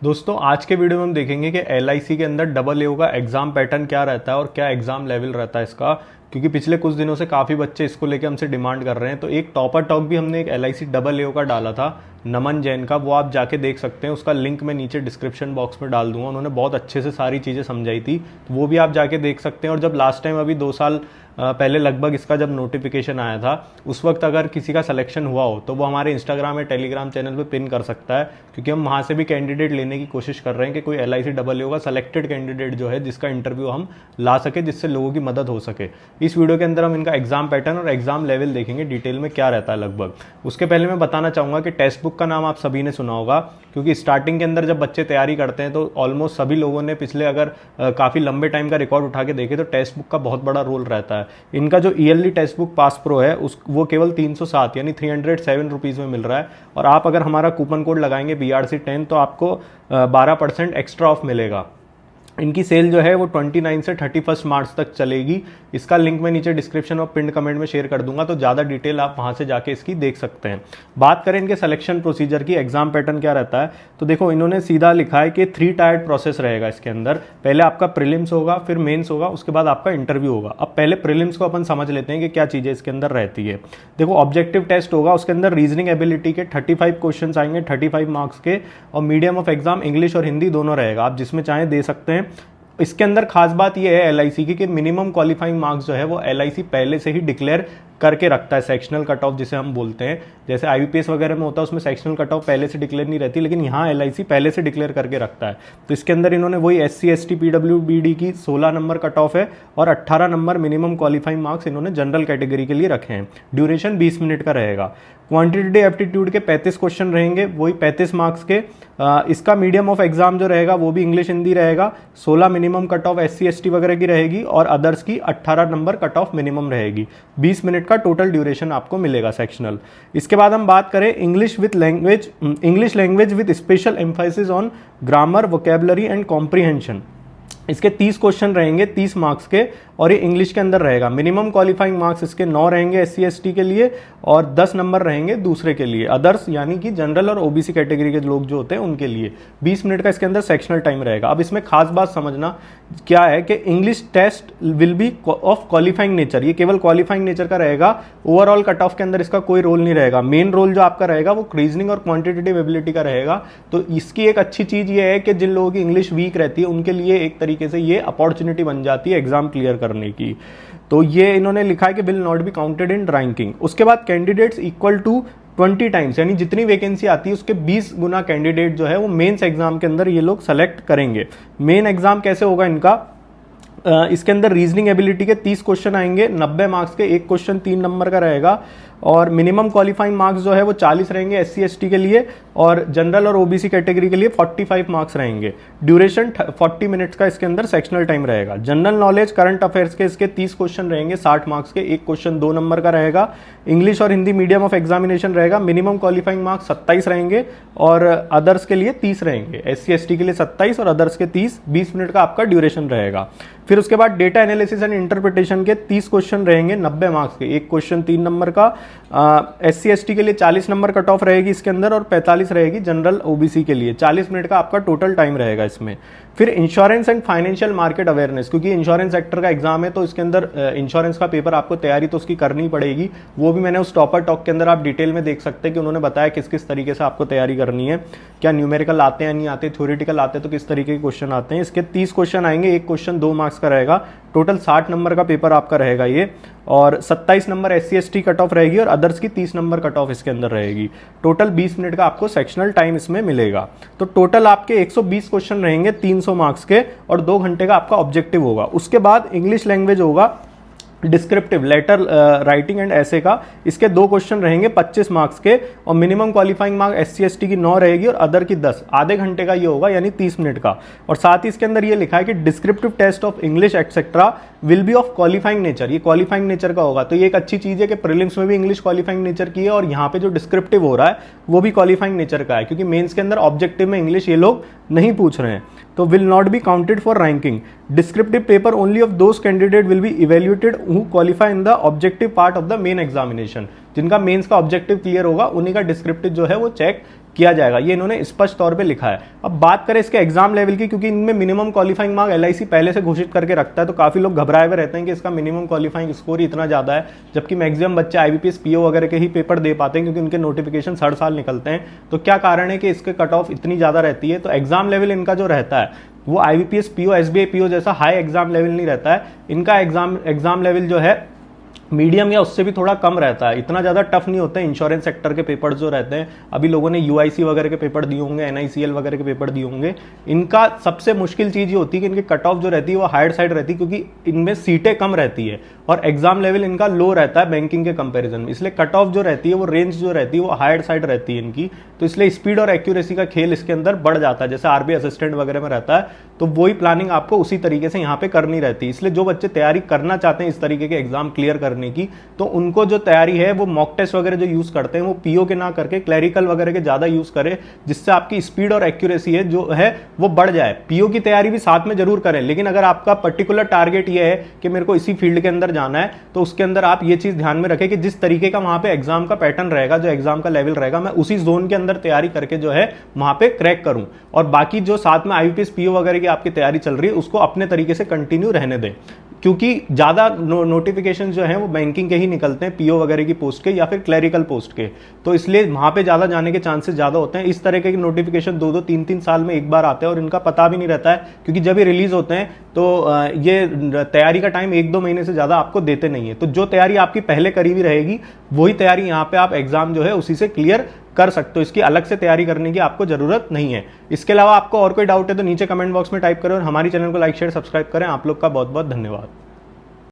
दोस्तों आज के वीडियो में हम देखेंगे कि एलआईसी के अंदर डबल एओ का एग्जाम पैटर्न क्या रहता है और क्या एग्जाम लेवल रहता है इसका। क्योंकि पिछले कुछ दिनों से काफ़ी बच्चे इसको लेके हमसे डिमांड कर रहे हैं। तो एक टॉपर टॉक भी हमने एक एलआईसी डबल एओ का डाला था नमन जैन का, वो आप जाके देख सकते हैं। उसका लिंक मैं नीचे डिस्क्रिप्शन बॉक्स में डाल दूंगा। उन्होंने बहुत अच्छे से सारी चीज़ें समझाई थी, तो वो भी आप जाके देख सकते हैं। और जब लास्ट टाइम अभी 2 साल पहले लगभग इसका जब नोटिफिकेशन आया था, उस वक्त अगर किसी का सिलेक्शन हुआ हो तो वो हमारे इंस्टाग्राम या टेलीग्राम चैनल पे पिन कर सकता है। क्योंकि हम वहाँ से भी कैंडिडेट लेने की कोशिश कर रहे हैं कि कोई एलआईसी डबल एओ का सेलेक्टेड कैंडिडेट जो है जिसका इंटरव्यू हम ला सके, जिससे लोगों की मदद हो सके। इस वीडियो के अंदर हम इनका एग्जाम पैटर्न और एग्जाम लेवल देखेंगे डिटेल में क्या रहता है लगभग। उसके पहले मैं बताना चाहूँगा कि टेक्स्ट बुक का नाम आप सभी ने सुना होगा, क्योंकि स्टार्टिंग के अंदर जब बच्चे तैयारी करते हैं तो ऑलमोस्ट सभी लोगों ने पिछले अगर काफ़ी लंबे टाइम का रिकॉर्ड उठा के देखे तो टेक्स्ट बुक का बहुत बड़ा रोल रहता है। इनका जो yearly text book pass pro है वो केवल 307 यानी 307 रुपीज़ में मिल रहा है। और आप अगर हमारा कूपन कोड लगाएंगे BRC10 तो आपको 12% एक्स्ट्रा ऑफ मिलेगा। इनकी सेल जो है वो 29 से 31 मार्च तक चलेगी। इसका लिंक मैं नीचे डिस्क्रिप्शन और पिन कमेंट में शेयर कर दूंगा, तो ज़्यादा डिटेल आप वहाँ से जाके इसकी देख सकते हैं। बात करें इनके सिलेक्शन प्रोसीजर की, एग्जाम पैटर्न क्या रहता है, तो देखो इन्होंने सीधा लिखा है कि 3 टायर्ड प्रोसेस रहेगा इसके अंदर। पहले आपका प्रीलिम्स होगा, फिर मेंस होगा, उसके बाद आपका इंटरव्यू होगा। अब पहले प्रीलिम्स को अपन समझ लेते हैं कि क्या चीज़ें इसके अंदर रहती है। देखो ऑब्जेक्टिव टेस्ट होगा, उसके अंदर रीजनिंग एबिलिटी के 35 क्वेश्चन आएंगे 35 मार्क्स के, और मीडियम ऑफ एग्जाम इंग्लिश और हिंदी दोनों रहेगा, आप जिसमें चाहें दे सकते हैं। इसके अंदर खास बात यह है एलआईसी की कि मिनिमम क्वालिफाइंग मार्क्स जो है वो एलआईसी पहले से ही डिक्लेयर करके रखता है। सेक्शनल कट ऑफ जिसे हम बोलते हैं, जैसे आईबीपीएस वगैरह में होता है उसमें सेक्शनल कट ऑफ पहले से डिक्लेयर नहीं रहती, लेकिन यहाँ एलआईसी पहले से डिक्लेयर करके रखता है। तो इसके अंदर इन्होंने वही SC ST PWBD की 16 नंबर कट ऑफ है और 18 नंबर मिनिमम क्वालिफाइंग मार्क्स इन्होंने जनरल कैटेगरी के लिए रखे हैं। ड्यूरेशन 20 मिनट का रहेगा। क्वांटिटेटिव एप्टीट्यूड के 35 क्वेश्चन रहेंगे, वही 35 मार्क्स के। इसका मीडियम ऑफ एग्जाम जो रहेगा वो भी इंग्लिश हिंदी रहेगा। 16 minimum cut off SC ST वगैरह की रहेगी और अदर्स की 18 नंबर कट ऑफ मिनिमम रहेगी। 20 मिनट का टोटल ड्यूरेशन आपको मिलेगा सेक्शनल। इसके बाद हम बात करें English language with special emphasis on grammar, vocabulary and comprehension. इसके 30 क्वेश्चन रहेंगे 30 मार्क्स के, और ये इंग्लिश के अंदर रहेगा। मिनिमम क्वालिफाइंग मार्क्स इसके 9 रहेंगे SC ST के लिए और 10 नंबर रहेंगे दूसरे के लिए, अदर्स यानी कि जनरल और OBC कैटेगरी के लोग जो होते हैं उनके लिए। 20 मिनट का इसके अंदर सेक्शनल टाइम रहेगा। अब इसमें खास बात समझना क्या है कि English test will be of qualifying nature, ये केवल क्वालिफाइंग नेचर का रहेगा। ओवरऑल कट ऑफ के अंदर इसका कोई रोल नहीं रहेगा। मेन रोल जो आपका रहेगा वो रीजनिंग और क्वांटिटेटिव एबिलिटी का रहेगा। तो इसकी एक अच्छी चीज ये है कि जिन लोगों की इंग्लिश वीक रहती है उनके लिए एक तरीके से ये अपॉर्चुनिटी बन जाती है एग्जाम क्लियर करने की। तो ये इन्होंने लिखा है कि will not be counted in ranking. उसके बाद कैंडिडेट्स इक्वल टू 20 टाइम्स, यानी जितनी वैकेंसी आती है उसके 20 गुना कैंडिडेट जो है वो मेंस एग्जाम के अंदर ये लोग सेलेक्ट करेंगे। मेन एग्जाम कैसे होगा इनका, इसके अंदर रीजनिंग एबिलिटी के 30 क्वेश्चन आएंगे 90 मार्क्स के, एक क्वेश्चन 3 नंबर का रहेगा। और मिनिमम क्वालिफाइंग मार्क्स जो है वो 40 रहेंगे SC ST के लिए, और जनरल और OBC कैटेगरी के लिए 45 मार्क्स रहेंगे। ड्यूरेशन 40 मिनट्स का इसके अंदर सेक्शनल टाइम रहेगा। जनरल नॉलेज करंट अफेयर्स के इसके 30 क्वेश्चन रहेंगे 60 मार्क्स के, एक क्वेश्चन 2 नंबर का रहेगा। इंग्लिश और हिंदी मीडियम ऑफ एग्जामिनेशन रहेगा। मिनिमम क्वालिफाइंग मार्क्स 27 रहेंगे और अदर्स के लिए 30 रहेंगे। SC ST के लिए 27 और अदर्स के 30। 20 मिनट का आपका ड्यूरेशन रहेगा। फिर उसके बाद डेटा एनालिसिस एंड इंटरप्रिटेशन के 30 क्वेश्चन रहेंगे 90 मार्क्स के, एक क्वेश्चन 3 नंबर का। SC ST के लिए 40 नंबर कट ऑफ रहेगी इसके अंदर और 45 रहेगी जनरल OBC के लिए। 40 मिनट का आपका टोटल टाइम रहेगा इसमें। फिर insurance and financial market awareness, क्योंकि इंश्योरेंस सेक्टर का एग्जाम है तो इसके अंदर इंश्योरेंस का पेपर आपको तैयारी तो उसकी करनी पड़ेगी। वो भी मैंने उस टॉपर टॉक के अंदर आप डिटेल में देख सकते हैं कि उन्होंने बताया किस किस तरीके से आपको तैयारी करनी है, क्या न्यूमेरिकल आते हैं नहीं आते, थ्योरेटिकल आते हैं तो किस तरीके के क्वेश्चन आते हैं। इसके 30 क्वेश्चन आएंगे, एक क्वेश्चन 2 मार्क्स का रहेगा। टोटल 60 नंबर का पेपर आपका रहेगा ये, और 27 number SC ST cut off रहेगी और अदर्स की 30 नंबर कट ऑफ इसके अंदर रहेगी। टोटल 20 मिनट का आपको सेक्शनल टाइम इसमें मिलेगा। तो टोटल आपके 120 क्वेश्चन रहेंगे 300 मार्क्स के, और 2 घंटे का आपका ऑब्जेक्टिव होगा। उसके बाद इंग्लिश लैंग्वेज होगा, डिस्क्रिप्टिव लेटर राइटिंग एंड ऐसे का। इसके 2 क्वेश्चन रहेंगे 25 मार्क्स के, और minimum qualifying mark SC ST की 9 रहेगी और अदर की 10। आधे घंटे का ये होगा यानी 30 मिनट का। और साथ ही इसके अंदर ये लिखा है कि descriptive test of English etcetera will be of qualifying nature, ये क्वालिफाइंग नेचर का होगा। तो ये एक अच्छी चीज है कि प्रीलिम्स में भी इंग्लिश क्वालिफाइंग नेचर की है और यहाँ पे जो डिस्क्रिप्टिव हो रहा है वो भी क्वालिफाइंग नेचर का है, क्योंकि मेंस के अंदर ऑब्जेक्टिव में इंग्लिश ये लोग नहीं पूछ रहे हैं। तो will not be counted for ranking. Descriptive paper only of those candidate will be evaluated who qualify in the objective part of the main examination. जिनका मेंस का ऑब्जेक्टिव क्लियर होगा उन्हीं का डिस्क्रिप्टिव जो है वो चेक किया जाएगा, ये इन्होंने स्पष्ट तौर पे लिखा है। अब बात करें इसके एग्जाम लेवल की, क्योंकि इनमें मिनिमम क्वालिफाइंग मार्क एलआईसी पहले से घोषित करके रखता है, तो काफी लोग घबराए हुए रहते हैं कि इसका मिनिमम क्वालिफाइंग स्कोर ही इतना ज्यादा है, जबकि मैक्सिमम बच्चे आईबीपीएस पीओ वगैरह के ही पेपर दे पाते हैं, क्योंकि उनके नोटिफिकेशन हर साल निकलते हैं। तो क्या कारण है कि इसके कट ऑफ इतनी ज्यादा रहती है? तो एग्जाम लेवल इनका जो रहता है वो आईबीपीएस पीओ एसबीआई पीओ जैसा हाई एग्जाम लेवल नहीं रहता है। इनका एग्जाम लेवल जो है मीडियम या उससे भी थोड़ा कम रहता है, इतना ज्यादा टफ नहीं होता है। इंश्योरेंस सेक्टर के पेपर जो रहते हैं, अभी लोगों ने यूआईसी वगैरह के पेपर दिए होंगे, एनआईसीएल वगैरह के पेपर दिए होंगे, इनका सबसे मुश्किल चीज ये होती है कि इनकी कट ऑफ जो रहती है वो हायर साइड रहती है, क्योंकि इनमें सीटें कम रहती है और एग्जाम लेवल इनका लो रहता है बैंकिंग के कंपेरिजन में, इसलिए कट ऑफ जो रहती है वो रेंज जो रहती है वो हायर साइड रहती है इनकी। तो इसलिए स्पीड और एक्यूरेसी का खेल इसके अंदर बढ़ जाता है, जैसे आरबीआई असिस्टेंट वगैरह में रहता है, तो वही प्लानिंग आपको उसी तरीके से यहाँ पे करनी रहती है। इसलिए जो बच्चे तैयारी करना चाहते हैं इस तरीके के एग्जाम क्लियर करने की, तो उनको जो तैयारी है वो मॉक टेस्ट वगैरह जो यूज करते हैं वो पीओ के ना करके क्लैरिकल वगैरह के ज्यादा यूज करें, जिससे आपकी स्पीड और एक्यूरेसी है जो है वो बढ़ जाए। पीओ की तैयारी भी साथ में जरूर करें, लेकिन अगर आपका पर्टिकुलर टारगेट ये है कि मेरे को इसी फील्ड के अंदर जाना है, तो उसके अंदर आप ये चीज ध्यान में रखें कि जिस तरीके का वहां पे एग्जाम का पैटर्न रहेगा, जो एग्जाम का लेवल रहेगा, मैं उसी जोन के अंदर तैयारी करके जो है वहां पे क्रैक करूं। और बाकी जो साथ में आईबीपीएस पीओ वगैरह की आपकी तैयारी चल रही है उसको अपने तरीके से कंटिन्यू रहने दें, क्योंकि ज्यादा नोटिफिकेशन जो है वो बैंकिंग के ही निकलते हैं, पीओ वगैरह की पोस्ट के या फिर क्लैरिकल पोस्ट के, तो इसलिए वहां पे ज्यादा जाने के चांसेस ज्यादा होते हैं। इस तरह के नोटिफिकेशन 2-2, 3-3 साल में एक बार आते हैं और इनका पता भी नहीं रहता है, क्योंकि जब ये रिलीज होते हैं तो ये तैयारी का टाइम 1-2 महीने से ज्यादा आपको देते नहीं है। तो जो तैयारी आपकी पहले करी हुई रहेगी वही तैयारी यहाँ पे आप एग्जाम जो है उसी से क्लियर कर सकते हो, इसकी अलग से तैयारी करने की आपको जरूरत नहीं है। इसके अलावा आपको और कोई डाउट है तो नीचे कमेंट बॉक्स में टाइप करें और हमारी चैनल को लाइक शेयर सब्सक्राइब करें। आप लोग का बहुत बहुत धन्यवाद।